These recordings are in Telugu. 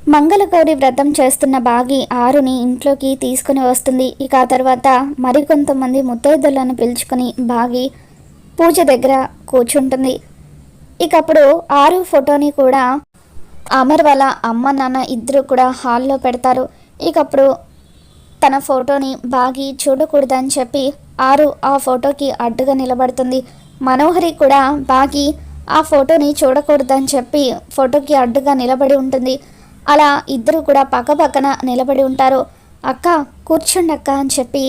మంగళగౌరి వ్రతం చేస్తున్న బాగి ఆరుని ఇంట్లోకి తీసుకుని వస్తుంది. ఇక ఆ తర్వాత మరికొంతమంది ముత్తైదులను పిలుచుకొని బాగి పూజ దగ్గర కూర్చుంటుంది. ఇక అప్పుడు ఆరు ఫోటోని కూడా అమర్ వాళ్ళ అమ్మ నాన్న ఇద్దరు కూడా హాల్లో పెడతారు. ఇక అప్పుడు తన ఫోటోని బాగి చూడకూడదని చెప్పి ఆరు ఆ ఫోటోకి అడ్డుగా నిలబడుతుంది. మనోహరి కూడా బాగి ఆ ఫోటోని చూడకూడదని చెప్పి ఫోటోకి అడ్డుగా నిలబడి ఉంటుంది. అలా ఇద్దరు కూడా పక్కపక్కన నిలబడి ఉంటారు. అక్క కూర్చోండి అక్క అని చెప్పి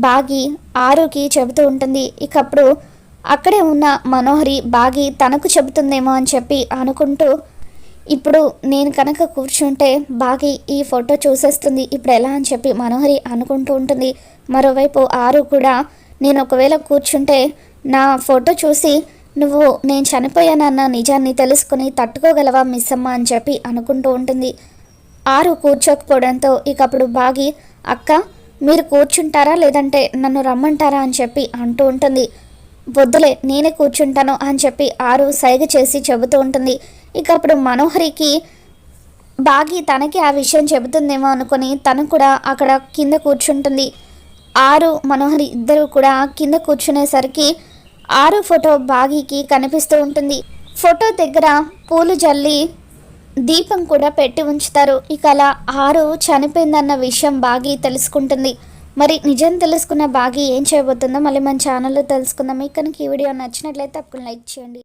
బాగి ఆరుకి చెబుతూ ఉంటుంది. ఇక అప్పుడు అక్కడే ఉన్న మనోహరి బాగి తనకు చెబుతుందేమో అని చెప్పి అనుకుంటూ, ఇప్పుడు నేను కనుక కూర్చుంటే బాగి ఈ ఫోటో చూసేస్తుంది, ఇప్పుడు ఎలా అని చెప్పి మనోహరి అనుకుంటూ ఉంటుంది. మరోవైపు ఆరు కూడా నేను ఒకవేళ కూర్చుంటే నా ఫోటో చూసి నువ్వు నేను చనిపోయానన్న నిజాన్ని తెలుసుకుని తట్టుకోగలవా మిస్ అమ్మ అని చెప్పి అనుకుంటూ ఉంటుంది. ఆరు కూర్చోకపోవడంతో ఇక అప్పుడు బాగి అక్క మీరు కూర్చుంటారా లేదంటే నన్ను రమ్మంటారా అని చెప్పి అంటూ ఉంటుంది. వద్దులే నేనే కూర్చుంటాను అని చెప్పి ఆరు సైగ చేసి చెబుతూ ఉంటుంది. ఇక అప్పుడు మనోహరికి బాగి తనకి ఆ విషయం చెబుతుందేమో అనుకొని తను కూడా అక్కడ కింద కూర్చుంటుంది. ఆరు మనోహరి ఇద్దరు కూడా కింద కూర్చునేసరికి ఆరు ఫోటో బాగికి కనిపిస్తూ ఉంటుంది. ఫోటో దగ్గర పూలు జల్లి దీపం కూడా పెట్టి ఉంచుతారు. ఇక అలా ఆరు చనిపోయిందన్న విషయం బాగి తెలుసుకుంటుంది. మరి నిజం తెలుసుకున్న బాగి ఏం చేయబోతుందో మళ్ళీ మన ఛానల్లో తెలుసుకుందాం. మీకు కనుక ఈ వీడియో నచ్చినట్లయితే తప్పకుండా లైక్ చేయండి.